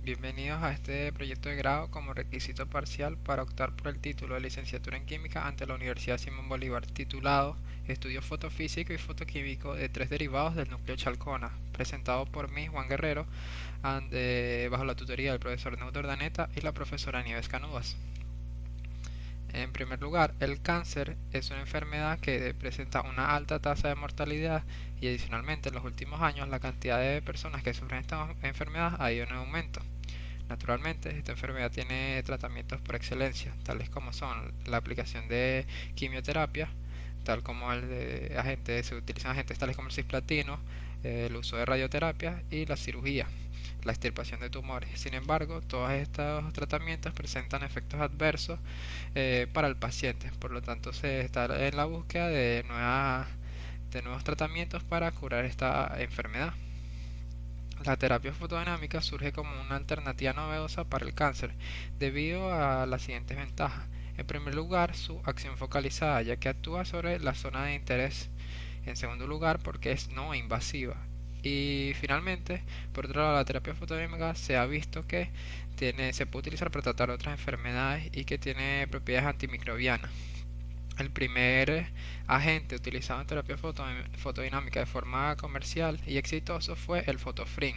Bienvenidos a este proyecto de grado como requisito parcial para optar por el título de licenciatura en química ante la Universidad Simón Bolívar, titulado Estudio fotofísico y fotoquímico de tres derivados del núcleo chalcona, presentado por mí, Juan Guerrero, bajo la tutoría del profesor Neudo Urdaneta y la profesora Nieves Canudas. En primer lugar, el cáncer es una enfermedad que presenta una alta tasa de mortalidad y adicionalmente en los últimos años la cantidad de personas que sufren esta enfermedad ha ido en aumento. Naturalmente, esta enfermedad tiene tratamientos por excelencia, tales como son la aplicación de quimioterapia, tal como se utilizan agentes tales como el cisplatino, el uso de radioterapia y la cirugía, la extirpación de tumores. Sin embargo, todos estos tratamientos presentan efectos adversos para el paciente, por lo tanto se está en la búsqueda de nuevos tratamientos para curar esta enfermedad. La terapia fotodinámica surge como una alternativa novedosa para el cáncer debido a las siguientes ventajas. En primer lugar, su acción focalizada, ya que actúa sobre la zona de interés. En segundo lugar, porque es no invasiva. Y finalmente, por otro lado, la terapia fotodinámica se ha visto que se puede utilizar para tratar otras enfermedades y que tiene propiedades antimicrobianas. El primer agente utilizado en terapia fotodinámica de forma comercial y exitoso fue el fotofrin.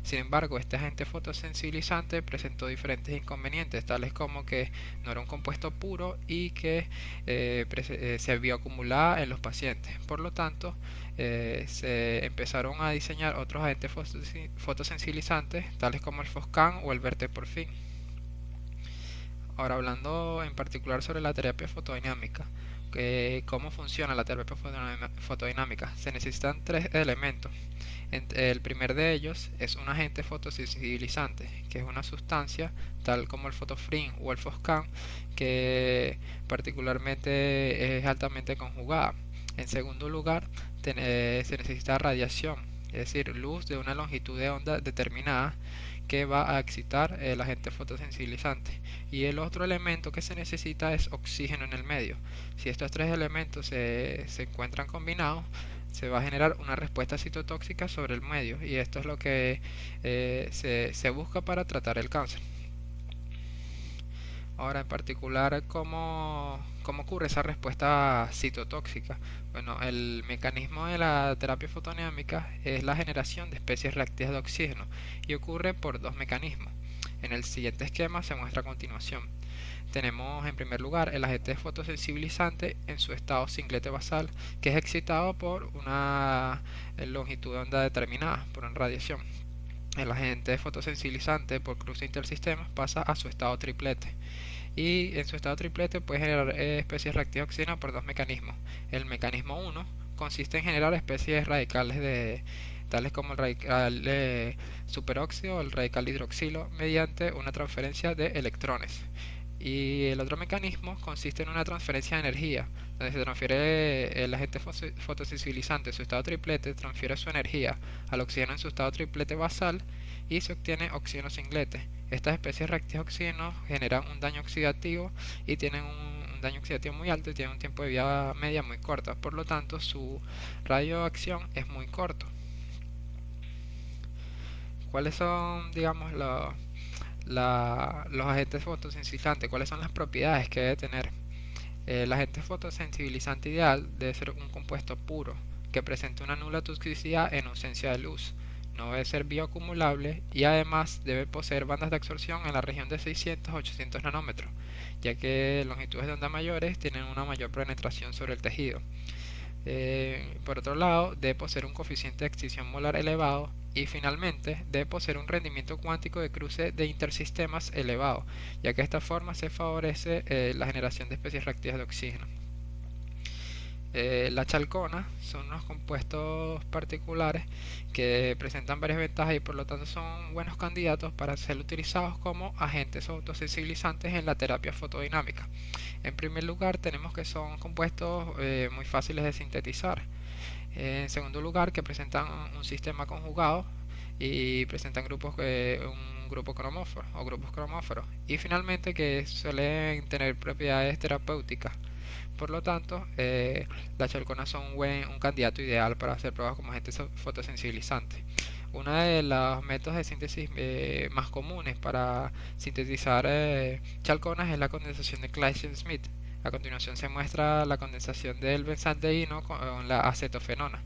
Sin embargo, este agente fotosensibilizante presentó diferentes inconvenientes, tales como que no era un compuesto puro y que se bioacumulaba en los pacientes. Por lo tanto, se empezaron a diseñar otros agentes fotosensibilizantes, tales como el Foscan o el Verteporfin. Ahora, hablando en particular sobre la terapia fotodinámica, cómo funciona la terapia fotodinámica, se necesitan tres elementos. El primer de ellos es un agente fotosensibilizante, que es una sustancia tal como el fotofrin o el foscan, que particularmente es altamente conjugada. En segundo lugar, se necesita radiación, es decir, luz de una longitud de onda determinada que va a excitar el agente fotosensibilizante. Y el otro elemento que se necesita es oxígeno en el medio. Si estos tres elementos se encuentran combinados, se va a generar una respuesta citotóxica sobre el medio, y esto es lo que se busca para tratar el cáncer. Ahora, en particular, ¿cómo ocurre esa respuesta citotóxica? Bueno, el mecanismo de la terapia fotodinámica es la generación de especies reactivas de oxígeno y ocurre por dos mecanismos. En el siguiente esquema se muestra a continuación. Tenemos en primer lugar el agente fotosensibilizante en su estado singlete basal, que es excitado por una longitud de onda determinada, por una radiación. El agente fotosensibilizante por cruce intersistemas pasa a su estado triplete. Y en su estado triplete puede generar especies reactivas de oxígeno por dos mecanismos. El mecanismo 1 consiste en generar especies radicales tales como el radical superóxido o el radical hidroxilo mediante una transferencia de electrones. Y el otro mecanismo consiste en una transferencia de energía, donde se transfiere el agente fotosensibilizante en su estado triplete, transfiere su energía al oxígeno en su estado triplete basal y se obtiene oxígeno singlete. Estas especies reactivas de oxígeno generan un daño oxidativo y tienen un daño oxidativo muy alto y tienen un tiempo de vida media muy corta, por lo tanto su radio de acción es muy corto. ¿Cuáles son, digamos, los agentes fotosensibilizantes? ¿Cuáles son las propiedades que debe tener? El agente fotosensibilizante ideal debe ser un compuesto puro, que presente una nula toxicidad en ausencia de luz. No debe ser bioacumulable y además debe poseer bandas de absorción en la región de 600 a 800 nanómetros, ya que longitudes de onda mayores tienen una mayor penetración sobre el tejido. Por otro lado, debe poseer un coeficiente de extinción molar elevado y finalmente debe poseer un rendimiento cuántico de cruce de intersistemas elevado, ya que de esta forma se favorece la generación de especies reactivas de oxígeno. La chalcona son unos compuestos particulares que presentan varias ventajas y por lo tanto son buenos candidatos para ser utilizados como agentes autosensibilizantes en la terapia fotodinámica. En primer lugar, tenemos que son compuestos muy fáciles de sintetizar. En segundo lugar, que presentan un sistema conjugado y presentan un grupo cromóforo o grupos cromóforos. Y finalmente, que suelen tener propiedades terapéuticas. Por lo tanto, las chalconas son un candidato ideal para hacer pruebas como agentes fotosensibilizantes. Uno de los métodos de síntesis más comunes para sintetizar chalconas es la condensación de Claisen-Smith. A continuación se muestra la condensación del benzaldeído con la acetofenona.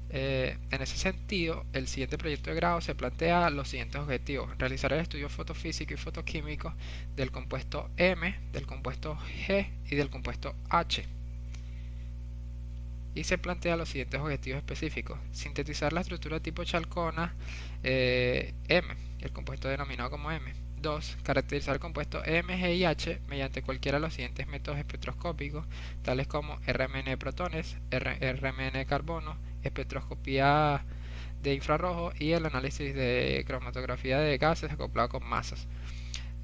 En ese sentido, el siguiente proyecto de grado se plantea los siguientes objetivos: realizar el estudio fotofísico y fotoquímico del compuesto M, del compuesto G y del compuesto H. Y se plantea los siguientes objetivos específicos: sintetizar la estructura tipo chalcona M, el compuesto denominado como M. 2. Caracterizar el compuesto M, G y H mediante cualquiera de los siguientes métodos espectroscópicos, tales como RMN de protones, RMN de carbono, espectroscopía de infrarrojo y el análisis de cromatografía de gases acoplado con masas.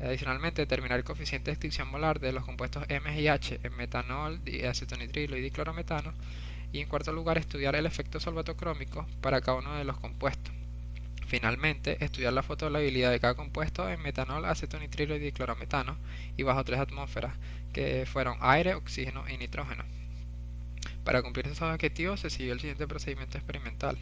Adicionalmente, determinar el coeficiente de extinción molar de los compuestos M y H en metanol, acetonitrilo y diclorometano. Y en cuarto lugar, estudiar el efecto solvatocrómico para cada uno de los compuestos. Finalmente, estudiar la fotovolabilidad de cada compuesto en metanol, acetonitrilo y diclorometano y bajo 3 atmósferas, que fueron aire, oxígeno y nitrógeno. Para cumplir esos objetivos se siguió el siguiente procedimiento experimental.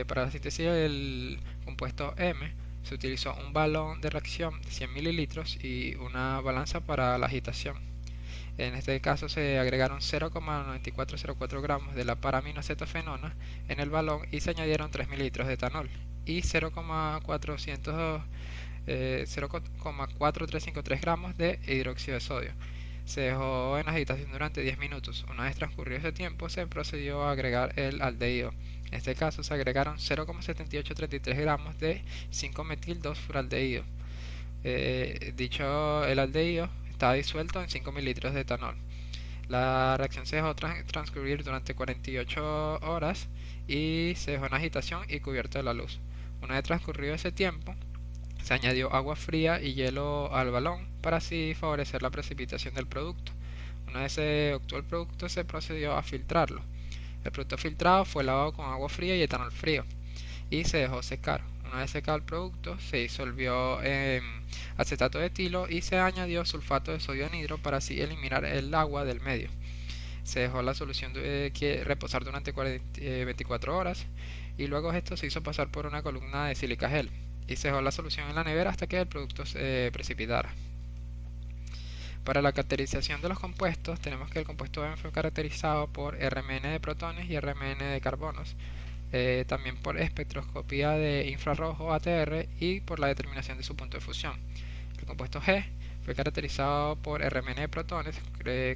Para la síntesis del compuesto M se utilizó un balón de reacción de 100 mililitros y una balanza para la agitación. En este caso se agregaron 0,9404 gramos de la paraminoacetofenona en el balón y se añadieron 3 mililitros de etanol y 0,4353 gramos de hidróxido de sodio. Se dejó en agitación durante 10 minutos. Una vez transcurrido ese tiempo se procedió a agregar el aldehído. En este caso se agregaron 0,7833 gramos de 5-metil-2-furaldehído. El aldehído estaba disuelto en 5 mililitros de etanol. La reacción se dejó transcurrir durante 48 horas y se dejó en agitación y cubierto de la luz. Una vez transcurrido ese tiempo, se añadió agua fría y hielo al balón para así favorecer la precipitación del producto. Una vez se obtuvo el producto, se procedió a filtrarlo. El producto filtrado fue lavado con agua fría y etanol frío y se dejó secar. Una vez secado el producto, se disolvió en acetato de etilo y se añadió sulfato de sodio anhidro para así eliminar el agua del medio. Se dejó la solución reposar durante 24 horas y luego esto se hizo pasar por una columna de sílica gel y se dejó la solución en la nevera hasta que el producto se precipitara. Para la caracterización de los compuestos, tenemos que el compuesto M fue caracterizado por RMN de protones y RMN de carbonos, también por espectroscopía de infrarrojo ATR y por la determinación de su punto de fusión. El compuesto G fue caracterizado por RMN de protones,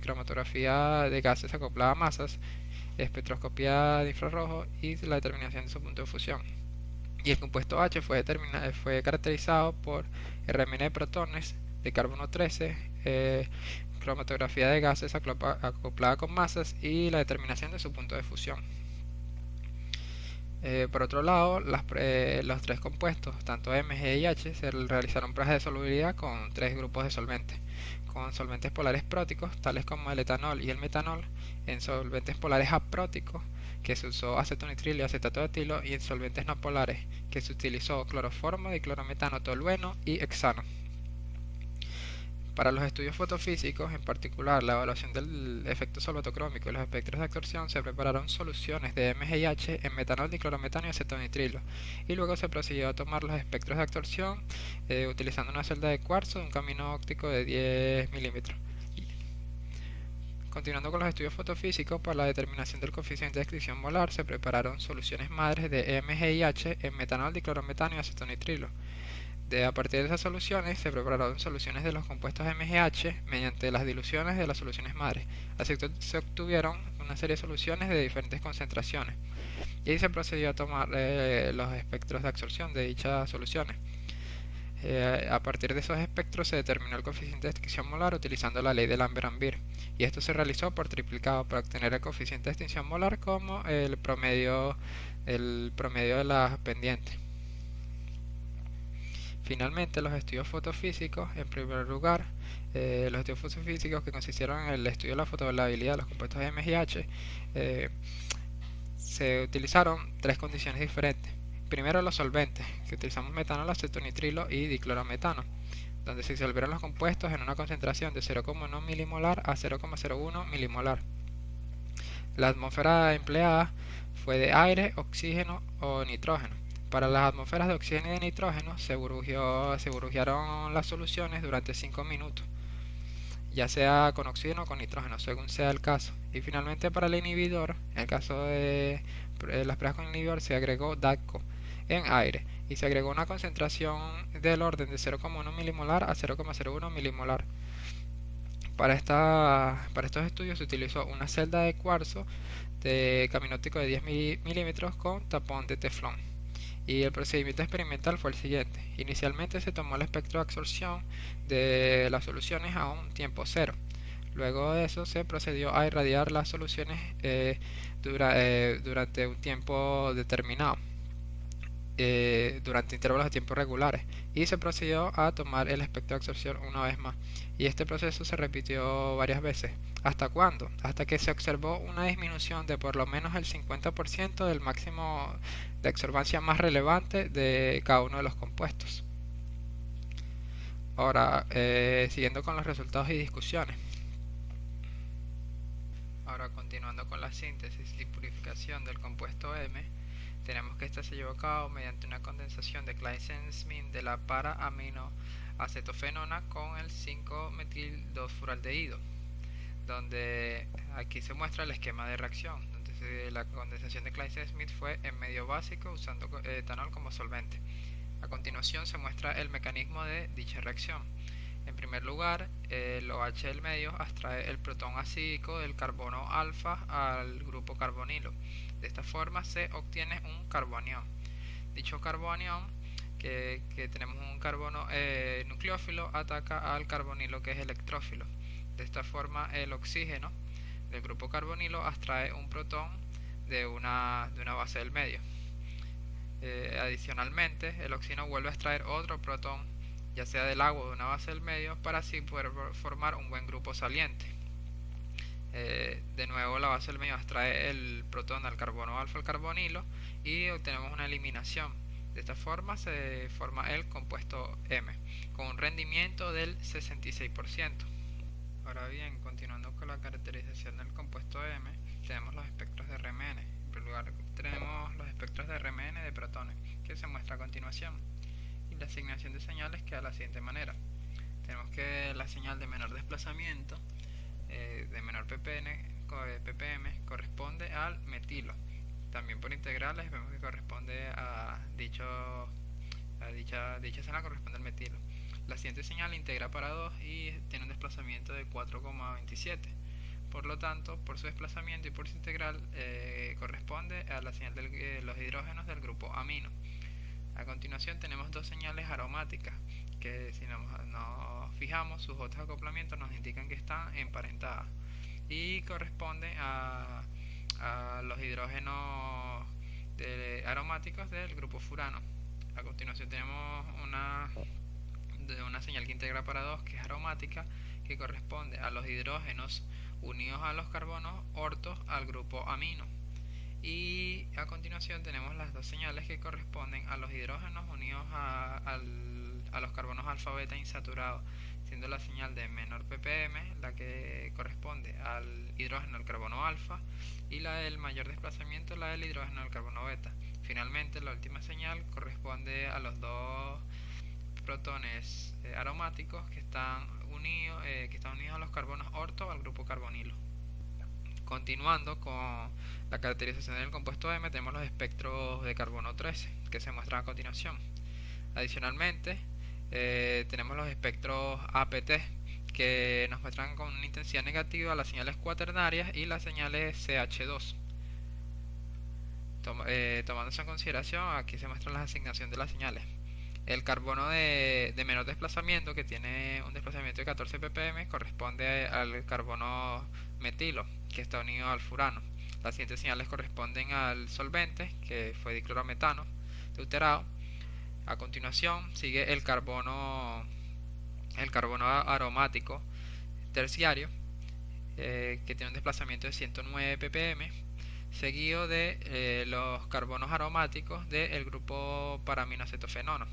cromatografía de gases acoplada a masas, espectroscopía de infrarrojo y la determinación de su punto de fusión. Y el compuesto H fue caracterizado por RMN de protones de carbono 13, cromatografía de gases acoplada con masas y la determinación de su punto de fusión. Por otro lado, los tres compuestos, tanto M, G y H, se realizaron pruebas de solubilidad con tres grupos de solventes, con solventes polares próticos, tales como el etanol y el metanol, en solventes polares apróticos, que se usó acetonitrilo y acetato de etilo, y en solventes no polares, que se utilizó cloroformo, diclorometano, tolueno y hexano. Para los estudios fotofísicos, en particular la evaluación del efecto solvatocrómico y los espectros de absorción, se prepararon soluciones de MgH en metanol, diclorometano y acetonitrilo, y luego se procedió a tomar los espectros de absorción utilizando una celda de cuarzo de un camino óptico de 10 milímetros. Continuando con los estudios fotofísicos, para la determinación del coeficiente de extinción molar, se prepararon soluciones madres de MgH en metanol, diclorometano y acetonitrilo. A partir de esas soluciones se prepararon soluciones de los compuestos MgH mediante las diluciones de las soluciones madres. Así se obtuvieron una serie de soluciones de diferentes concentraciones y ahí se procedió a tomar los espectros de absorción de dichas soluciones. A partir de esos espectros se determinó el coeficiente de extinción molar utilizando la ley de Lambert-Ambir, y esto se realizó por triplicado para obtener el coeficiente de extinción molar como el promedio de las pendientes. Finalmente, los estudios fotofísicos, en primer lugar, los estudios fotofísicos que consistieron en el estudio de la fotovolabilidad de los compuestos M y H, se utilizaron tres condiciones diferentes. Primero, los solventes, que utilizamos metanol, acetonitrilo y diclorometano, donde se disolvieron los compuestos en una concentración de 0,1 milimolar a 0,01 milimolar. La atmósfera empleada fue de aire, oxígeno o nitrógeno. Para las atmósferas de oxígeno y de nitrógeno se burbujearon las soluciones durante 5 minutos, ya sea con oxígeno o con nitrógeno, según sea el caso. Y finalmente para el inhibidor, en el caso de las pruebas con el inhibidor, se agregó DACO en aire y se agregó una concentración del orden de 0,1 milimolar a 0,01 milimolar. Para estos estudios se utilizó una celda de cuarzo de camino óptico de 10 milímetros con tapón de teflón. Y el procedimiento experimental fue el siguiente. Inicialmente se tomó el espectro de absorción de las soluciones a un tiempo cero. Luego de eso se procedió a irradiar las soluciones durante un tiempo determinado, durante intervalos de tiempo regulares, y se procedió a tomar el espectro de absorción una vez más. Y este proceso se repitió varias veces. ¿Hasta cuándo? Hasta que se observó una disminución de por lo menos el 50% del máximo de absorbancia más relevante de cada uno de los compuestos. Ahora, siguiendo con los resultados y discusiones. Ahora, continuando con la síntesis y purificación del compuesto M, tenemos que esta se llevó a cabo mediante una condensación de Claisen-Smith de la para-aminoacetofenona con el 5-metil-2-furaldehído, donde aquí se muestra el esquema de reacción, donde la condensación de Claisen-Smith fue en medio básico usando etanol como solvente. A continuación se muestra el mecanismo de dicha reacción. En primer lugar, el OH del medio abstrae el protón acídico del carbono alfa al grupo carbonilo. De esta forma se obtiene un carbonión. Dicho carbonión, que tenemos un carbono nucleófilo, ataca al carbonilo que es electrófilo. De esta forma el oxígeno del grupo carbonilo abstrae un protón de una base del medio. Adicionalmente, el oxígeno vuelve a extraer otro protón, ya sea del agua o de una base del medio, para así poder formar un buen grupo saliente. De nuevo, la base del medio extrae el protón del carbono alfa al carbonilo y obtenemos una eliminación. De esta forma se forma el compuesto M, con un rendimiento del 66%. Ahora bien, continuando con la caracterización del compuesto M, tenemos los espectros de RMN. En primer lugar, tenemos los espectros de RMN de protones, que se muestra a continuación. Y la asignación de señales queda de la siguiente manera. Tenemos que la señal de menor desplazamiento, de menor ppm, corresponde al metilo. También por integrales vemos que corresponde a dicha señal corresponde al metilo. La siguiente señal integra para 2 y tiene un desplazamiento de 4,27. Por lo tanto, por su desplazamiento y por su integral, corresponde a la señal de los hidrógenos del grupo amino. A continuación tenemos dos señales aromáticas que, si nos fijamos, sus otros acoplamientos nos indican que están emparentadas y corresponde a los hidrógenos aromáticos del grupo furano. A continuación tenemos una señal que integra para 2 que es aromática, que corresponde a los hidrógenos unidos a los carbonos ortos al grupo amino. Y a continuación tenemos las dos señales que corresponden a los hidrógenos unidos a los carbonos alfa beta insaturados, siendo la señal de menor ppm la que corresponde al hidrógeno del carbono alfa y la del mayor desplazamiento la del hidrógeno del carbono beta. Finalmente, la última señal corresponde a los dos protones aromáticos que están unidos a los carbonos orto al grupo carbonilo. Continuando con la caracterización del compuesto M, tenemos los espectros de carbono 13 que se muestran a continuación. Adicionalmente, tenemos los espectros APT que nos muestran con una intensidad negativa las señales cuaternarias y las señales CH2. Tomándose en consideración, aquí se muestra la asignación de las señales. El carbono de menor desplazamiento, que tiene un desplazamiento de 14 ppm, corresponde al carbono metilo, que está unido al furano. Las siguientes señales corresponden al solvente, que fue diclorometano deuterado. A continuación sigue el carbono aromático terciario, que tiene un desplazamiento de 109 ppm, seguido de los carbonos aromáticos del grupo para-aminoacetofenona.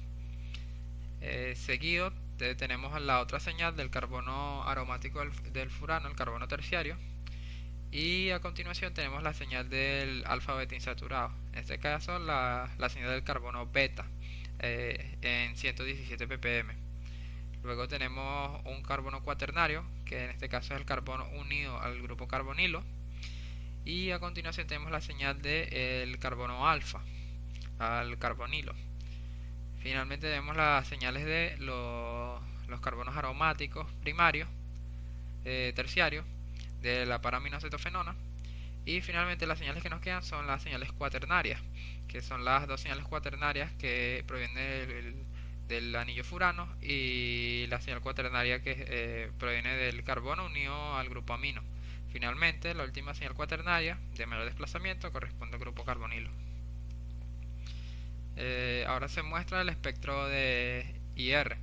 Seguido tenemos la otra señal del carbono aromático del furano, el carbono terciario, Y a continuación tenemos la señal del alfa beta insaturado, en este caso la señal del carbono beta en 117 ppm. Luego tenemos un carbono cuaternario, que en este caso es el carbono unido al grupo carbonilo. Y a continuación tenemos la señal del carbono alfa al carbonilo. Finalmente tenemos las señales de los carbonos aromáticos primarios, terciarios, de la paraminocetofenona. Y finalmente las señales que nos quedan son las señales cuaternarias, que son las dos señales cuaternarias que provienen del anillo furano, y la señal cuaternaria que proviene del carbono unido al grupo amino. Finalmente, la última señal cuaternaria de menor desplazamiento corresponde al grupo carbonilo. Ahora se muestra el espectro de IR,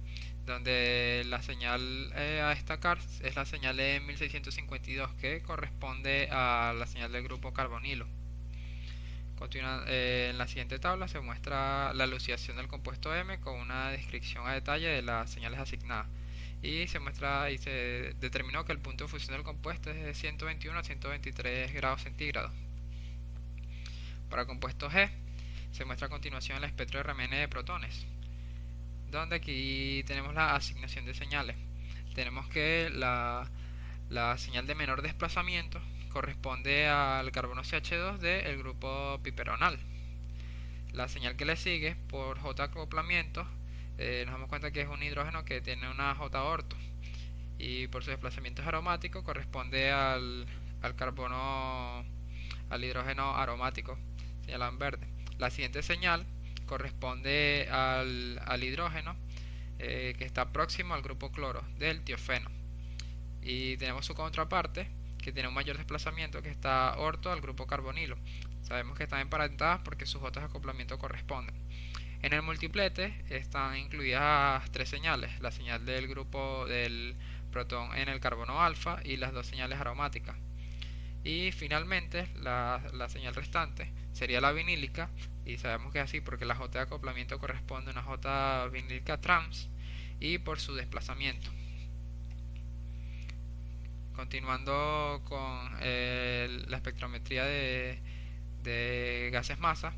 donde la señal a destacar es la señal de 1652, que corresponde a la señal del grupo carbonilo. En la siguiente tabla se muestra la elucidación del compuesto M con una descripción a detalle de las señales asignadas. Y se determinó que el punto de fusión del compuesto es de 121 a 123 grados centígrados. Para el compuesto G se muestra a continuación el espectro de RMN de protones, donde aquí tenemos la asignación de señales. Tenemos que la señal de menor desplazamiento corresponde al carbono CH2 del grupo piperonal. La señal que le sigue por J acoplamiento, nos damos cuenta que es un hidrógeno que tiene una J orto, y por su desplazamiento aromático corresponde al carbono, al hidrógeno aromático, señalado en verde. La siguiente señal corresponde al hidrógeno que está próximo al grupo cloro del tiofeno. Y tenemos su contraparte, que tiene un mayor desplazamiento, que está orto al grupo carbonilo. Sabemos que están emparentadas porque sus otros de acoplamiento corresponden. En el multiplete están incluidas tres señales: la señal del grupo del protón en el carbono alfa y las dos señales aromáticas. Y finalmente la señal restante sería la vinílica, y sabemos que es así porque la J de acoplamiento corresponde a una J vinílica trans y por su desplazamiento. Continuando con la espectrometría de gases masa,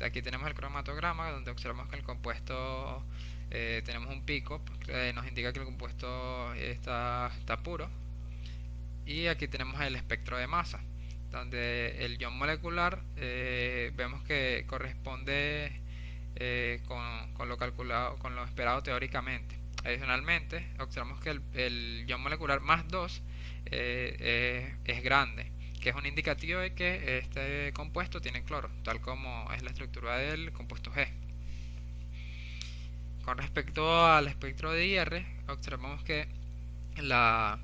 aquí tenemos el cromatograma donde observamos que el compuesto, tenemos un pico que nos indica que el compuesto está puro. Y aquí tenemos el espectro de masa, donde el ion molecular vemos que corresponde con lo calculado, con lo esperado teóricamente. Adicionalmente, observamos que el ion molecular más 2 es grande, que es un indicativo de que este compuesto tiene cloro, tal como es la estructura del compuesto G. Con respecto al espectro de IR, observamos que la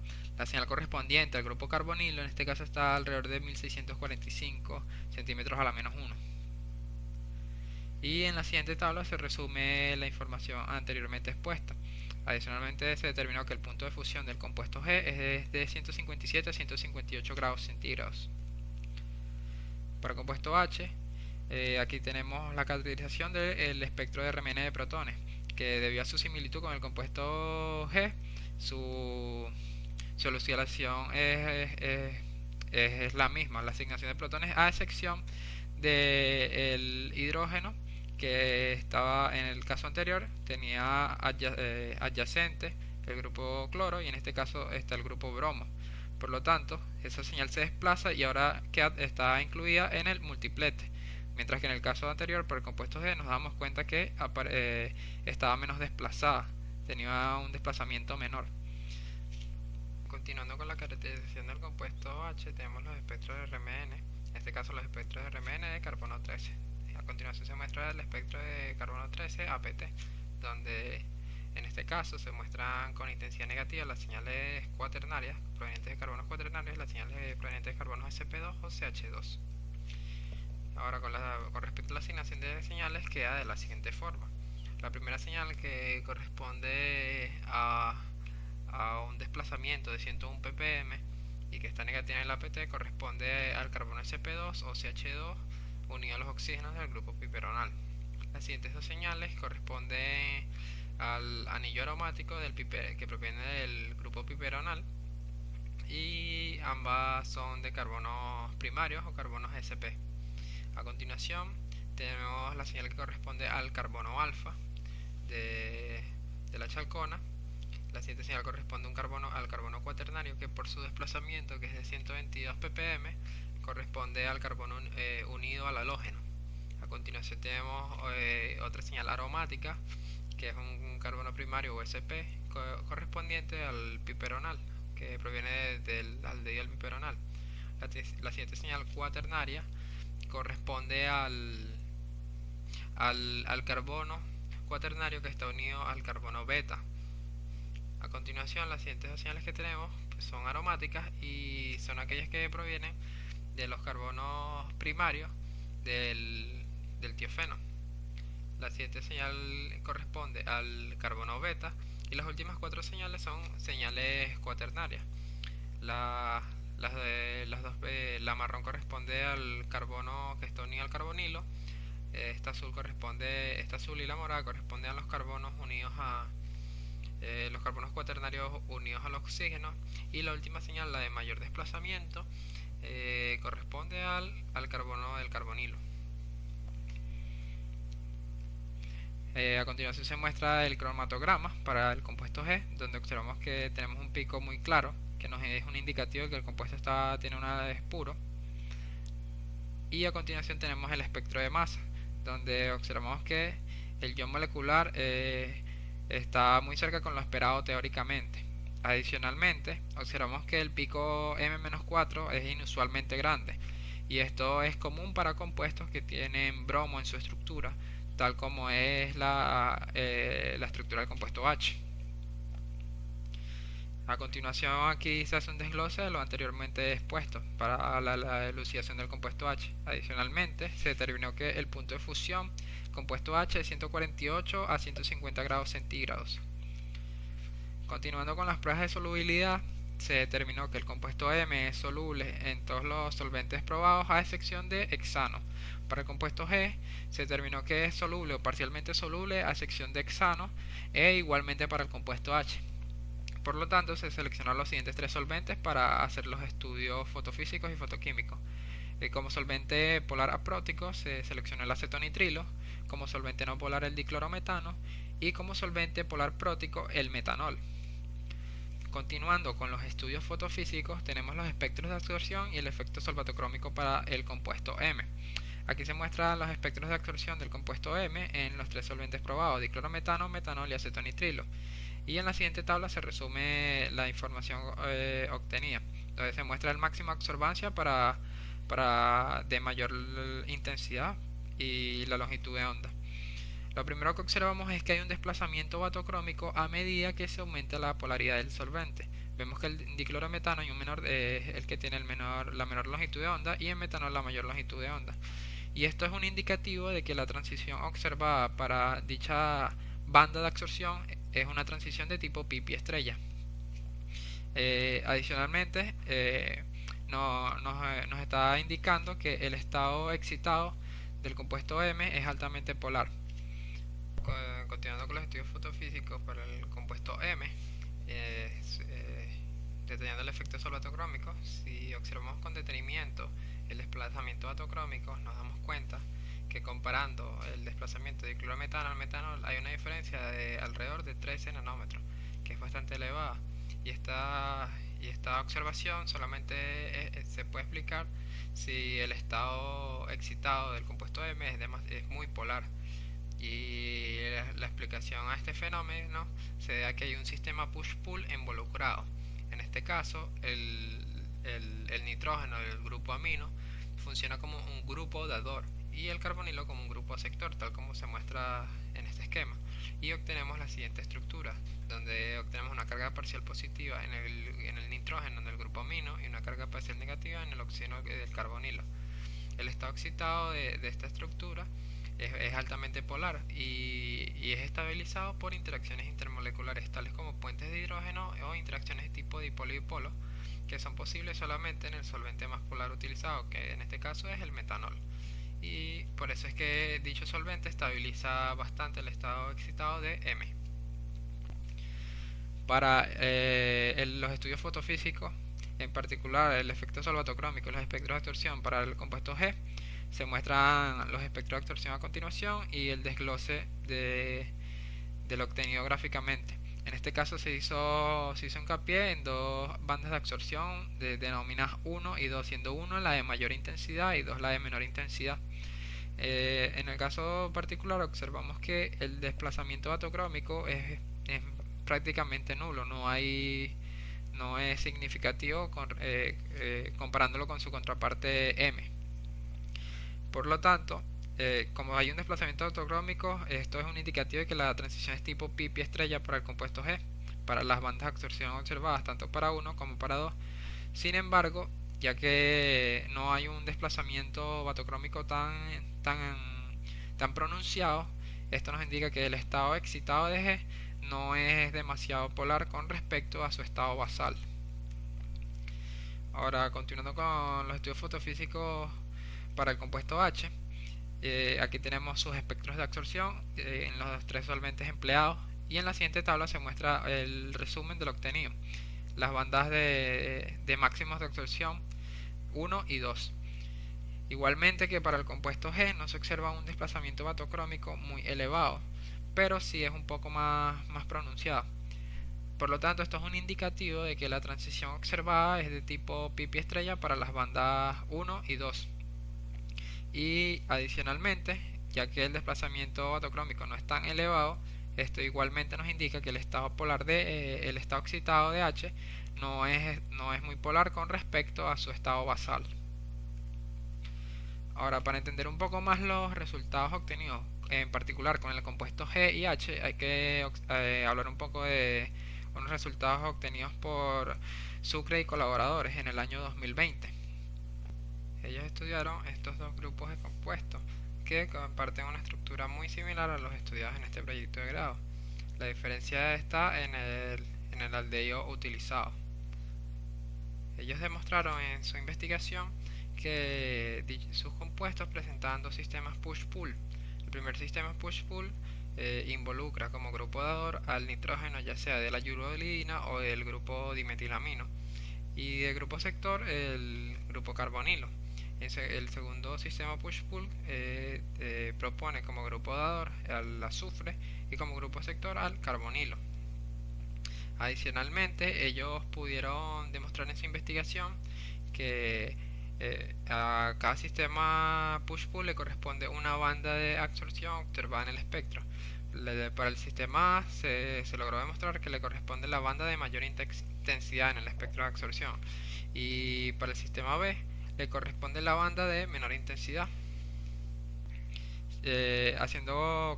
señal correspondiente al grupo carbonilo en este caso está alrededor de 1645 centímetros a la menos 1. Y en la siguiente tabla se resume la información anteriormente expuesta. Adicionalmente se determinó que el punto de fusión del compuesto G es de 157 a 158 grados centígrados. Para el compuesto H, aquí tenemos la caracterización del espectro de RMN de protones, que debido a su similitud con el compuesto G, su elucidación es la misma, la asignación de protones, a excepción del hidrógeno, que estaba en el caso anterior, tenía adyacente el grupo cloro, y en este caso está el grupo bromo. Por lo tanto, esa señal se desplaza y ahora está incluida en el multiplete, mientras que en el caso anterior, por el compuesto G, nos damos cuenta que estaba menos desplazada, tenía un desplazamiento menor. Continuando con la caracterización del compuesto H, tenemos los espectros de RMN, en este caso los espectros de RMN de carbono 13. A continuación se muestra el espectro de carbono 13 APT, donde en este caso se muestran con intensidad negativa las señales cuaternarias provenientes de carbonos cuaternarios y las señales provenientes de carbonos sp2 o CH2. Ahora con respecto a la asignación de señales queda de la siguiente forma. La primera señal, que corresponde a un desplazamiento de 101 ppm y que está negativa en el APT, corresponde al carbono sp2 o CH2 unido a los oxígenos del grupo piperonal. Las siguientes dos señales corresponden al anillo aromático que proviene del grupo piperonal, y ambas son de carbonos primarios o carbonos sp. A continuación tenemos la señal que corresponde al carbono alfa de la chalcona. La siguiente señal corresponde al carbono cuaternario, que por su desplazamiento, que es de 122 ppm, corresponde al carbono unido al halógeno. A continuación tenemos otra señal aromática, que es un carbono primario o sp correspondiente al piperonal, que proviene del aldehído piperonal. La siguiente señal cuaternaria corresponde al carbono cuaternario que está unido al carbono beta. A continuación, las siguientes dos señales que tenemos pues, son aromáticas y son aquellas que provienen de los carbonos primarios del tiofeno. La siguiente señal corresponde al carbono beta y las últimas cuatro señales son señales cuaternarias. La marrón corresponde al carbono que está unido al carbonilo. Esta azul y la morada corresponden a los carbonos unidos a los carbonos cuaternarios unidos al oxígeno, y la última señal, la de mayor desplazamiento, corresponde al carbono del carbonilo. A continuación se muestra el cromatograma para el compuesto G, donde observamos que tenemos un pico muy claro, que nos es un indicativo de que el compuesto es puro. Y a continuación tenemos el espectro de masa, donde observamos que el ion molecular está muy cerca con lo esperado teóricamente. Adicionalmente, observamos que el pico M-4 es inusualmente grande, y esto es común para compuestos que tienen bromo en su estructura, tal como es la estructura del compuesto H. A continuación aquí se hace un desglose de lo anteriormente expuesto para la elucidación del compuesto H. Adicionalmente, se determinó que el punto de fusión compuesto H es 148 a 150 grados centígrados. Continuando con las pruebas de solubilidad, se determinó que el compuesto M es soluble en todos los solventes probados a excepción de hexano. Para el compuesto G se determinó que es soluble o parcialmente soluble a excepción de hexano, e igualmente para el compuesto H. Por lo tanto, se seleccionaron los siguientes tres solventes para hacer los estudios fotofísicos y fotoquímicos. Como solvente polar aprótico se seleccionó el acetonitrilo, como solvente no polar el diclorometano y como solvente polar prótico el metanol. Continuando con los estudios fotofísicos, tenemos los espectros de absorción y el efecto solvatocrómico para el compuesto M. Aquí se muestran los espectros de absorción del compuesto M en los tres solventes probados: diclorometano, metanol y acetonitrilo. Y en la siguiente tabla se resume la información obtenida, donde se muestra el máximo absorbancia de mayor intensidad y la longitud de onda. Lo primero que observamos es que hay un desplazamiento batocrómico a medida que se aumenta la polaridad del solvente. Vemos que el diclorometano es el que tiene la menor longitud de onda, y el metanol la mayor longitud de onda. Y esto es un indicativo de que la transición observada para dicha banda de absorción es una transición de tipo pi estrella. Adicionalmente, nos está indicando que el estado excitado del compuesto M es altamente polar. Continuando con los estudios fotofísicos para el compuesto M, detallando el efecto solvatocrómico, si observamos con detenimiento el desplazamiento batocrómico, nos damos cuenta que comparando el desplazamiento de diclorometano al metanol hay una diferencia de alrededor de 13 nanómetros, que es bastante elevada, y esta observación solamente se puede explicar si el estado excitado del compuesto M es muy polar. Y la explicación a este fenómeno se da que hay un sistema push-pull involucrado. En este caso, el nitrógeno del grupo amino funciona como un grupo dador y el carbonilo como un grupo aceptor, tal como se muestra en este esquema. Y obtenemos la siguiente estructura, donde obtenemos una carga parcial positiva en el nitrógeno del grupo amino y una carga parcial negativa en el oxígeno del carbonilo. El estado excitado de esta estructura es altamente polar y es estabilizado por interacciones intermoleculares tales como puentes de hidrógeno o interacciones de tipo dipolo-dipolo, que son posibles solamente en el solvente más polar utilizado, que en este caso es el metanol. Y por eso es que dicho solvente estabiliza bastante el estado excitado de M. Para los estudios fotofísicos En particular, el efecto solvatocrómico y los espectros de absorción para el compuesto G. Se muestran los espectros de absorción a continuación y el desglose de lo obtenido gráficamente. En este caso se hizo hincapié en dos bandas de absorción denominadas 1 y 2, siendo 1 la de mayor intensidad y 2 la de menor intensidad. En el caso particular observamos que el desplazamiento batocrómico es prácticamente nulo, no es significativo comparándolo con su contraparte M. Por lo tanto, como hay un desplazamiento autocrómico, esto es un indicativo de que la transición es tipo pi estrella para el compuesto G, para las bandas de absorción observadas tanto para 1 como para 2. Sin embargo, ya que no hay un desplazamiento batocrómico tan pronunciado, esto nos indica que el estado excitado de G no es demasiado polar con respecto a su estado basal. Ahora, continuando con los estudios fotofísicos para el compuesto H, aquí tenemos sus espectros de absorción en los tres solventes empleados, y en la siguiente tabla se muestra el resumen de lo obtenido. Las bandas de máximos de absorción 1 y 2. Igualmente que para el compuesto G no se observa un desplazamiento batocrómico muy elevado, pero sí es un poco más pronunciado. Por lo tanto, esto es un indicativo de que la transición observada es de tipo pi estrella para las bandas 1 y 2. Y adicionalmente, ya que el desplazamiento batocrómico no es tan elevado, esto igualmente nos indica que el estado polar el estado excitado de H no es muy polar con respecto a su estado basal. Ahora, para entender un poco más los resultados obtenidos, en particular con el compuesto G y H, hay que hablar un poco de unos resultados obtenidos por Sucre y colaboradores en el año 2020. Ellos estudiaron estos dos grupos de compuestos que comparten una estructura muy similar a los estudiados en este proyecto de grado. La diferencia está en el aldehído utilizado. Ellos demostraron en su investigación que sus compuestos presentaban dos sistemas push-pull. El primer sistema push-pull involucra como grupo dador al nitrógeno, ya sea de la uridina o del grupo dimetilamino, y del grupo sector el grupo carbonilo. El segundo sistema push-pull propone como grupo dador al azufre y como grupo sector al carbonilo. Adicionalmente, ellos pudieron demostrar en su investigación que a cada sistema push-pull le corresponde una banda de absorción observada en el espectro. Para el sistema A se logró demostrar que le corresponde la banda de mayor intensidad en el espectro de absorción, y para el sistema B le corresponde la banda de menor intensidad.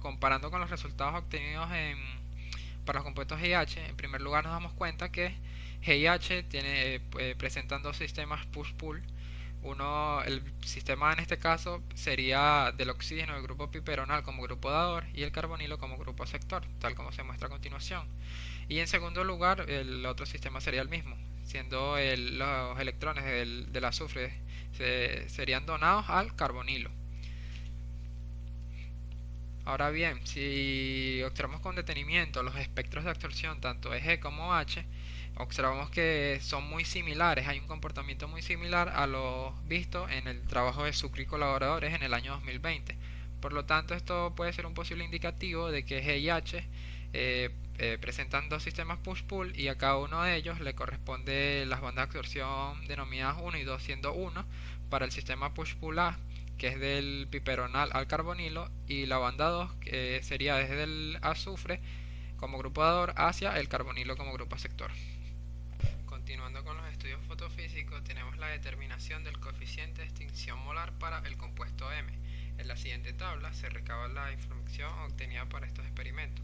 Comparando con los resultados obtenidos para los compuestos GIH, en primer lugar nos damos cuenta que GIH presentan dos sistemas push-pull. El sistema en este caso sería del oxígeno del grupo piperonal como grupo dador y el carbonilo como grupo sector, tal como se muestra a continuación. Y en segundo lugar, el otro sistema sería el mismo, siendo los electrones del azufre serían donados al carbonilo. Ahora bien, si observamos con detenimiento los espectros de absorción tanto G como H, observamos que son muy similares, hay un comportamiento muy similar a lo visto en el trabajo de Sucre y colaboradores en el año 2020. Por lo tanto, esto puede ser un posible indicativo de que G y H presentan dos sistemas push-pull, y a cada uno de ellos le corresponde las bandas de absorción denominadas 1 y 2, siendo 1 para el sistema push-pull A, que es del piperonal al carbonilo, y la banda 2, que sería desde el azufre como grupo dador hacia el carbonilo como grupo sector. Continuando con los estudios fotofísicos, tenemos la determinación del coeficiente de extinción molar para el compuesto M. En la siguiente tabla se recaba la información obtenida para estos experimentos,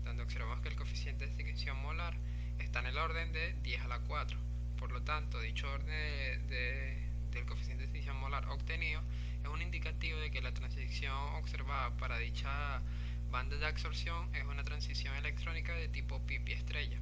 donde observamos que el coeficiente de extinción molar está en el orden de 10 a la 4. Por lo tanto, dicho orden del coeficiente de extinción molar obtenido es un indicativo de que la transición observada para dicha banda de absorción es una transición electrónica de tipo pi estrella.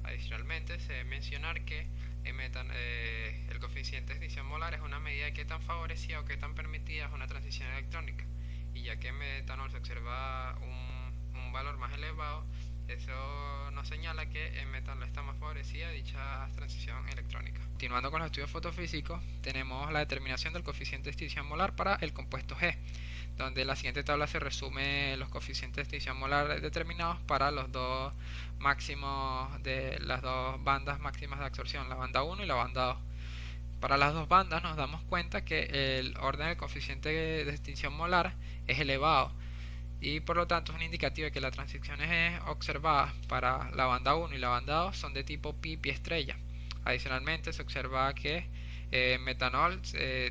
Adicionalmente, se debe mencionar que el coeficiente de extinción molar es una medida de qué tan favorecida o qué tan permitida es una transición electrónica, y ya que en metanol se observa un valor más elevado, Eso nos señala que en metanol está más favorecida dicha transición electrónica. Continuando con los estudios fotofísicos, tenemos la determinación del coeficiente de extinción molar para el compuesto G, donde en la siguiente tabla se resume los coeficientes de extinción molar determinados para los dos máximos de las dos bandas máximas de absorción, la banda 1 y la banda 2. Para las dos bandas nos damos cuenta que el orden del coeficiente de extinción molar es elevado, y por lo tanto es un indicativo de que las transiciones observadas para la banda 1 y la banda 2 son de tipo pi estrella. Adicionalmente se observa que metanol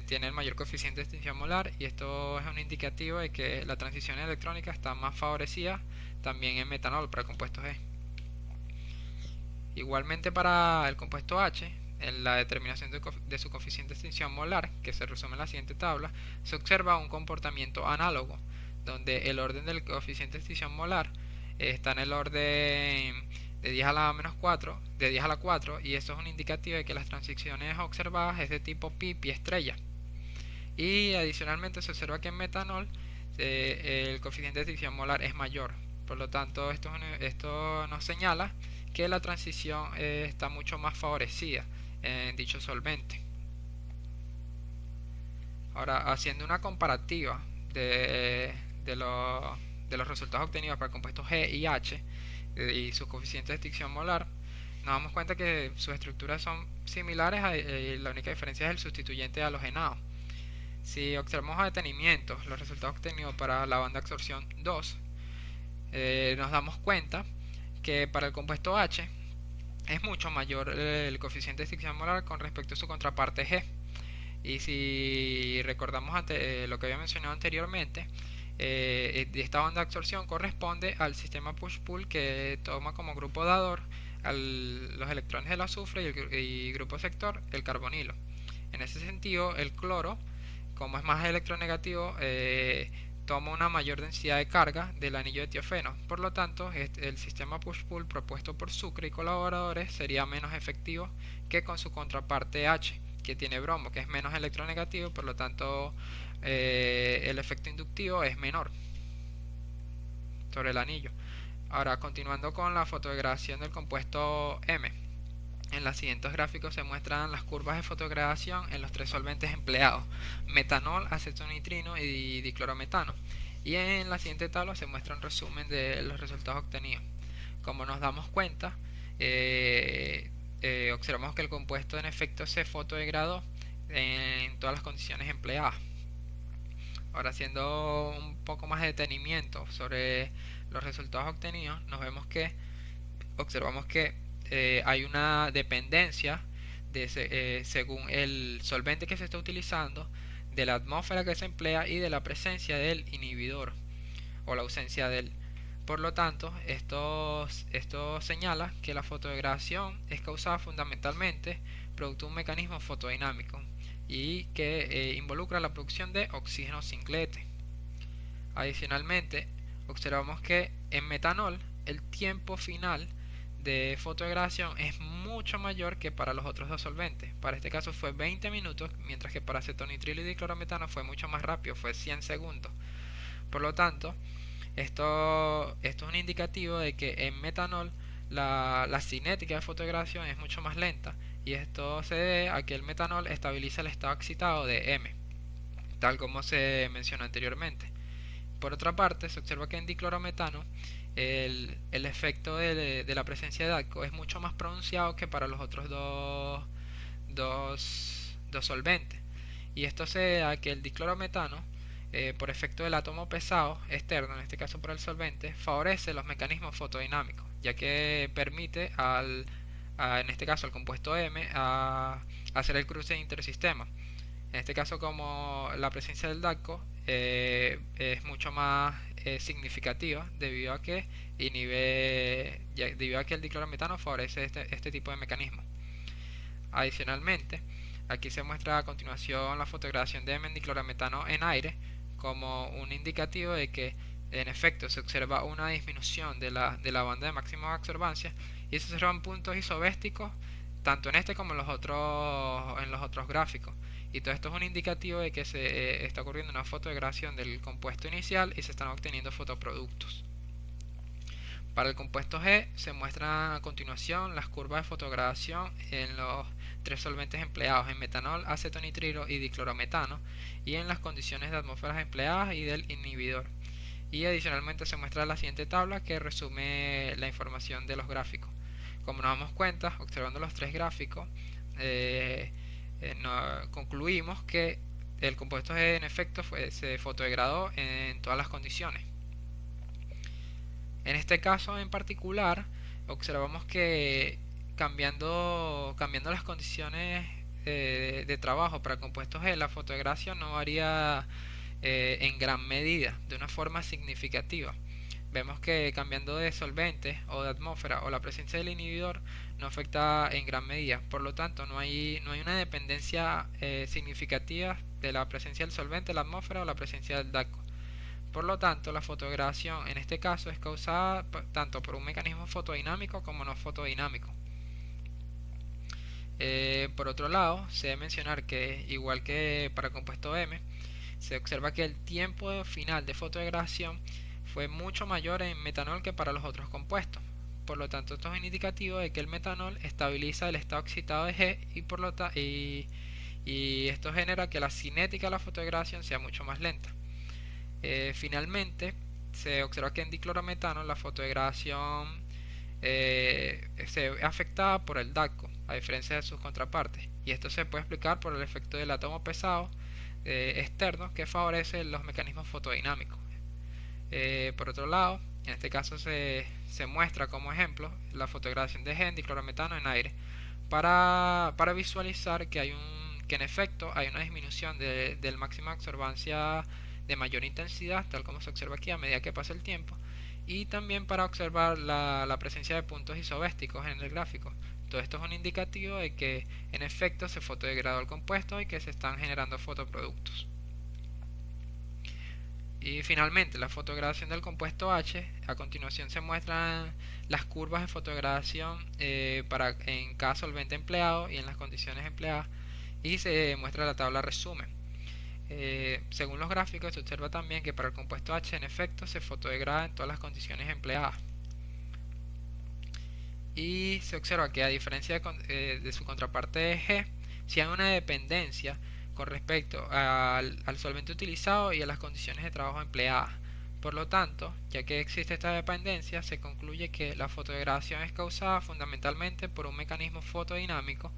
tiene el mayor coeficiente de extinción molar, y esto es un indicativo de que la transición electrónica está más favorecida también en metanol para el compuesto G. Igualmente para el compuesto H, en la determinación de su coeficiente de extinción molar, que se resume en la siguiente tabla, se observa un comportamiento análogo, donde el orden del coeficiente de extinción molar está en el orden de 10 a la menos 4, de 10 a la 4, y eso es un indicativo de que las transiciones observadas es de tipo pi estrella. Y adicionalmente se observa que en metanol el coeficiente de extinción molar es mayor. Por lo tanto, esto nos señala que la transición está mucho más favorecida en dicho solvente. Ahora, haciendo una comparativa de los resultados obtenidos para el compuesto G y H y sus coeficientes de extinción molar, nos damos cuenta que sus estructuras son similares, la única diferencia es el sustituyente halogenado. Si observamos a detenimiento los resultados obtenidos para la banda de absorción 2, nos damos cuenta que para el compuesto H es mucho mayor el coeficiente de extinción molar con respecto a su contraparte G. Y si recordamos lo que había mencionado anteriormente, esta banda de absorción corresponde al sistema push-pull, que toma como grupo dador los electrones del azufre y grupo sector el carbonilo. En ese sentido, el cloro, como es más electronegativo, toma una mayor densidad de carga del anillo de tiofeno. Por lo tanto, el sistema push-pull propuesto por Sucre y colaboradores sería menos efectivo que con su contraparte H, que tiene bromo, que es menos electronegativo. Por lo tanto, el efecto inductivo es menor sobre el anillo. Ahora, continuando con la fotodegradación del compuesto M. En los siguientes gráficos se muestran las curvas de fotodegradación en los tres solventes empleados: metanol, acetonitrino y diclorometano. Y en la siguiente tabla se muestra un resumen de los resultados obtenidos. Como nos damos cuenta, observamos que el compuesto en efecto se fotodegradó en todas las condiciones empleadas. Ahora, haciendo un poco más de detenimiento sobre los resultados obtenidos, observamos que hay una dependencia según el solvente que se está utilizando, de la atmósfera que se emplea y de la presencia del inhibidor o la ausencia de él. Por lo tanto, esto señala que la fotodegradación es causada fundamentalmente producto de un mecanismo fotodinámico y que involucra la producción de oxígeno singlete. Adicionalmente, observamos que en metanol el tiempo final de fotodegradación es mucho mayor que para los otros dos solventes. Para este caso fue 20 minutos, mientras que para acetonitrilo y diclorometano fue mucho más rápido, fue 100 segundos. Por lo tanto, esto es un indicativo de que en metanol la cinética de fotodegradación es mucho más lenta, y esto se debe a que el metanol estabiliza el estado excitado de M, tal como se mencionó anteriormente. Por otra parte, se observa que en diclorometano el efecto de la presencia de DACO es mucho más pronunciado que para los otros dos solventes. Y esto se debe a que el diclorometano, por efecto del átomo pesado externo, en este caso por el solvente, favorece los mecanismos fotodinámicos, ya que permite en este caso al compuesto M, a hacer el cruce intersistema. En este caso, como la presencia del DACO es mucho más significativa, debido a que el diclorometano favorece este tipo de mecanismo. Adicionalmente, aquí se muestra a continuación la fotodegradación de diclorometano en aire como un indicativo de que en efecto se observa una disminución de la banda de máxima absorbancia, y se observan puntos isobésticos tanto en este como en los otros gráficos. Y todo esto es un indicativo de que se está ocurriendo una fotodegradación del compuesto inicial y se están obteniendo fotoproductos. Para el compuesto G se muestran a continuación las curvas de fotodegradación en los tres solventes empleados, en metanol, acetonitrilo y diclorometano, y en las condiciones de atmósferas empleadas y del inhibidor. Y adicionalmente se muestra la siguiente tabla que resume la información de los gráficos. Como nos damos cuenta, observando los tres gráficos, concluimos que el compuesto G en efecto se fotodegradó en todas las condiciones. En este caso en particular, observamos que cambiando las condiciones de trabajo para compuestos G, la fotodegradación no varía en gran medida, de una forma significativa. Vemos que cambiando de solvente o de atmósfera o la presencia del inhibidor no afecta en gran medida. Por lo tanto, no hay una dependencia significativa de la presencia del solvente, la atmósfera o la presencia del DACO. Por lo tanto, la fotodegradación en este caso es causada tanto por un mecanismo fotodinámico como no fotodinámico. Por otro lado, se debe mencionar que, igual que para el compuesto M, se observa que el tiempo final de fotodegradación fue mucho mayor en metanol que para los otros compuestos. Por lo tanto, esto es un indicativo de que el metanol estabiliza el estado excitado de G y esto genera que la cinética de la fotodegradación sea mucho más lenta. Finalmente, se observa que en diclorometano la fotodegradación se ve afectada por el DACO, a diferencia de sus contrapartes, y esto se puede explicar por el efecto del átomo pesado externo que favorece los mecanismos fotodinámicos. Por otro lado, en este caso se muestra como ejemplo la fotodegradación de G en diclorometano en aire para visualizar que en efecto hay una disminución del máxima absorbancia de mayor intensidad, tal como se observa aquí a medida que pasa el tiempo, y también para observar la presencia de puntos isobésticos en el gráfico. Todo esto es un indicativo de que en efecto se fotodegradó el compuesto y que se están generando fotoproductos. Y finalmente, la fotodegradación del compuesto H. A continuación se muestran las curvas de fotodegradación en cada solvente empleado y en las condiciones empleadas, y se muestra la tabla resumen. Según los gráficos, se observa también que para el compuesto H en efecto se fotodegrada en todas las condiciones empleadas. Y se observa que a diferencia de su contraparte G, si hay una dependencia con respecto al solvente utilizado y a las condiciones de trabajo empleadas. Por lo tanto, ya que existe esta dependencia, se concluye que la fotodegradación es causada fundamentalmente por un mecanismo fotodinámico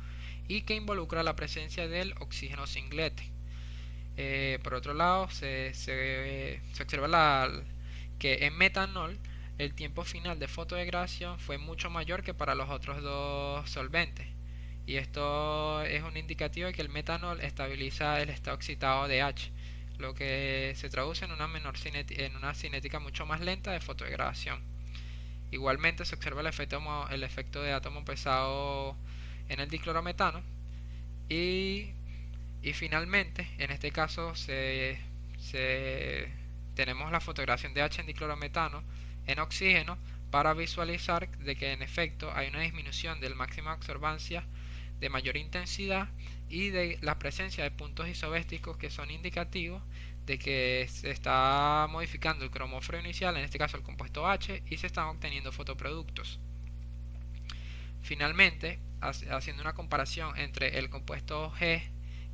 y que involucra la presencia del oxígeno singlete. Por otro lado, se observa que en metanol el tiempo final de fotodegradación fue mucho mayor que para los otros dos solventes, y esto es un indicativo de que el metanol estabiliza el estado excitado de H, lo que se traduce en una cinética mucho más lenta de fotodegradación. Igualmente se observa el efecto de átomo pesado en el diclorometano y finalmente, en este caso, tenemos la fotodegradación de H en diclorometano en oxígeno para visualizar de que en efecto hay una disminución del máxima absorbancia de mayor intensidad y de la presencia de puntos isobésticos que son indicativos de que se está modificando el cromóforo inicial, en este caso el compuesto H, y se están obteniendo fotoproductos. Finalmente, haciendo una comparación entre el compuesto G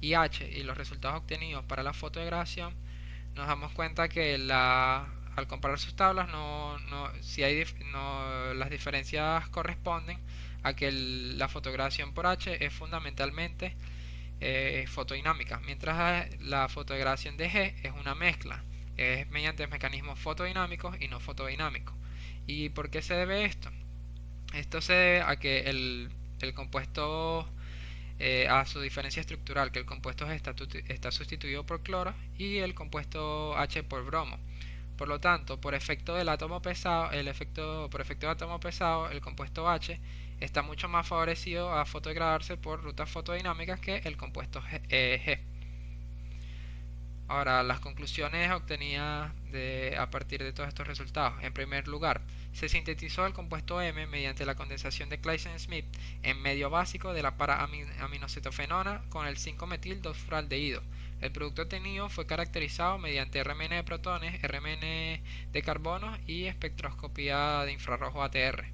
y H y los resultados obtenidos para la fotodegradación, nos damos cuenta que al comparar sus tablas las diferencias corresponden a que la fotodegradación por H es fundamentalmente fotodinámica, mientras la fotodegradación de G es una mezcla, es mediante mecanismos fotodinámicos y no fotodinámicos. ¿Y por qué se debe esto? Esto se debe a que el compuesto, a su diferencia estructural, que el compuesto G está sustituido por cloro y el compuesto H por bromo. Por lo tanto, por efecto del átomo pesado, por efecto del átomo pesado, el compuesto H está mucho más favorecido a fotodegradarse por rutas fotodinámicas que el compuesto G. Ahora, las conclusiones obtenidas a partir de todos estos resultados. En primer lugar, se sintetizó el compuesto M mediante la condensación de Claisen-Smith en medio básico de la para-aminocetofenona con el 5-metil-2-formaldehído. El producto obtenido fue caracterizado mediante RMN de protones, RMN de carbonos y espectroscopía de infrarrojo ATR.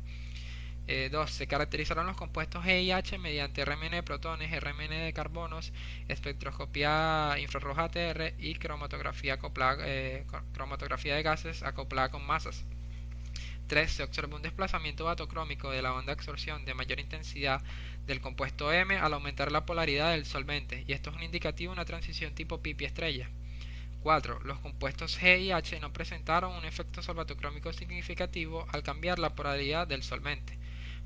2. Se caracterizaron los compuestos E y H mediante RMN de protones, RMN de carbonos, espectroscopía infrarroja ATR y cromatografía de gases acoplada con masas. 3. Se observó un desplazamiento batocrómico de la onda de absorción de mayor intensidad del compuesto M al aumentar la polaridad del solvente, y esto es un indicativo de una transición tipo pipi estrella. 4. Los compuestos G y H no presentaron un efecto solvatocrómico significativo al cambiar la polaridad del solvente.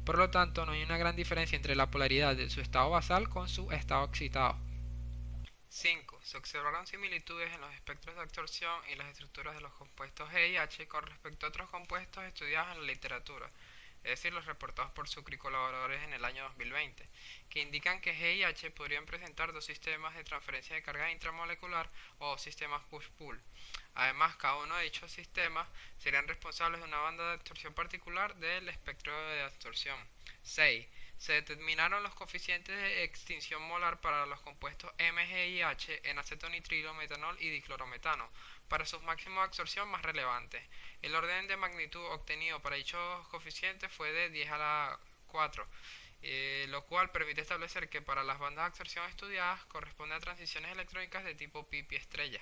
Por lo tanto, no hay una gran diferencia entre la polaridad de su estado basal con su estado excitado. 5. Se observaron similitudes en los espectros de absorción y las estructuras de los compuestos G y H con respecto a otros compuestos estudiados en la literatura, es decir, los reportados por Sucre y colaboradores en el año 2020, que indican que G y H podrían presentar dos sistemas de transferencia de carga intramolecular o sistemas push-pull. Además, cada uno de dichos sistemas serían responsables de una banda de absorción particular del espectro de absorción. 6. Se determinaron los coeficientes de extinción molar para los compuestos M, G y H en acetonitrilo, metanol y diclorometano, para sus máximos de absorción más relevantes. El orden de magnitud obtenido para dichos coeficientes fue de 10 a la 4, lo cual permite establecer que para las bandas de absorción estudiadas corresponde a transiciones electrónicas de tipo pipi estrella.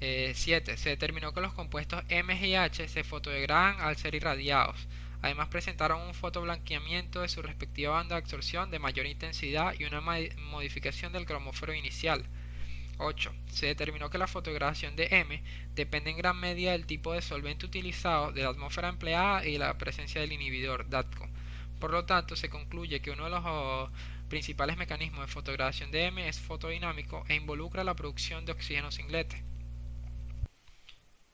7. Se determinó que los compuestos M y H se fotodegradan al ser irradiados. Además presentaron un fotoblanqueamiento de su respectiva banda de absorción de mayor intensidad y una modificación del cromóforo inicial. 8. Se determinó que la fotodegradación de M depende en gran medida del tipo de solvente utilizado, de la atmósfera empleada y de la presencia del inhibidor DATCO. Por lo tanto, se concluye que uno de los principales mecanismos de fotodegradación de M es fotodinámico e involucra la producción de oxígeno singlete.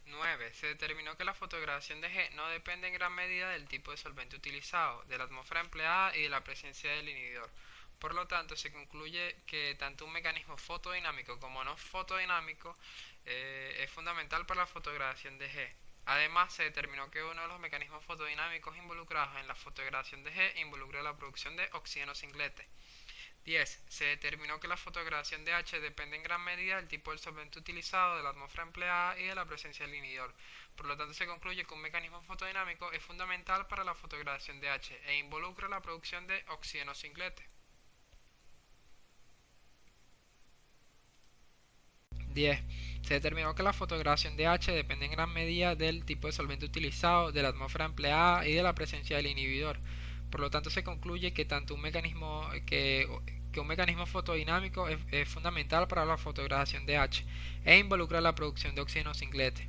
9. Se determinó que la fotodegradación de G no depende en gran medida del tipo de solvente utilizado, de la atmósfera empleada y de la presencia del inhibidor. Por lo tanto, se concluye que tanto un mecanismo fotodinámico como no fotodinámico es fundamental para la fotodegradación de G. Además, se determinó que uno de los mecanismos fotodinámicos involucrados en la fotodegradación de G involucra la producción de oxígeno singlete. 10. Se determinó que la fotodegradación de H depende en gran medida del tipo del solvente utilizado, de la atmósfera empleada y de la presencia del inhibidor. Por lo tanto, se concluye que un mecanismo fotodinámico es fundamental para la fotodegradación de H e involucra la producción de oxígeno singlete. 10. Se determinó que la fotodegradación de H depende en gran medida del tipo de solvente utilizado, de la atmósfera empleada y de la presencia del inhibidor. Por lo tanto, se concluye que tanto un mecanismo fotodinámico es fundamental para la fotodegradación de H e involucra la producción de oxígeno singlete.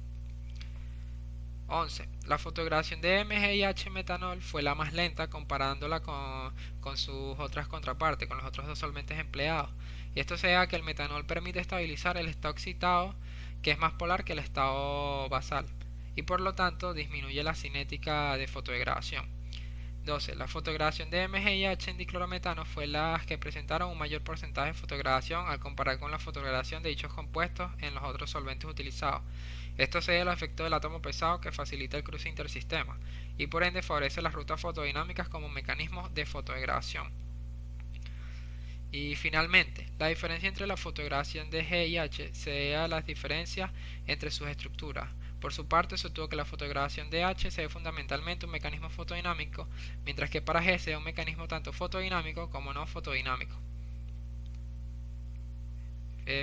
11. La fotodegradación de M, G y H metanol fue la más lenta comparándola con sus otras contrapartes, con los otros dos solventes empleados. Y esto se debe a que el metanol permite estabilizar el estado excitado, que es más polar que el estado basal, y por lo tanto disminuye la cinética de fotodegradación. 12. La fotodegradación de M, G y H en diclorometano fue la que presentaron un mayor porcentaje de fotodegradación al comparar con la fotodegradación de dichos compuestos en los otros solventes utilizados. Esto se debe al efecto del átomo pesado que facilita el cruce intersistema y por ende favorece las rutas fotodinámicas como mecanismos de fotodegradación. Y finalmente, la diferencia entre la fotodegradación de G y H se debe a las diferencias entre sus estructuras. Por su parte, sostuvo que la fotodegradación de H se ve fundamentalmente un mecanismo fotodinámico, mientras que para G se ve un mecanismo tanto fotodinámico como no fotodinámico.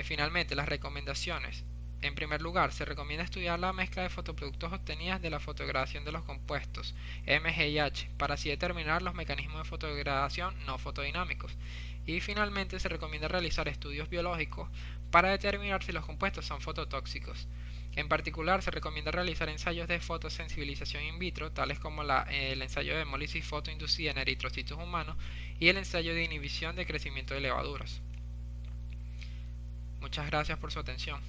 Finalmente, las recomendaciones. En primer lugar, se recomienda estudiar la mezcla de fotoproductos obtenidas de la fotodegradación de los compuestos M, G y H para así determinar los mecanismos de fotodegradación no fotodinámicos. Y finalmente se recomienda realizar estudios biológicos para determinar si los compuestos son fototóxicos. En particular, se recomienda realizar ensayos de fotosensibilización in vitro, tales como el ensayo de hemólisis fotoinducida en eritrocitos humanos y el ensayo de inhibición de crecimiento de levaduras. Muchas gracias por su atención.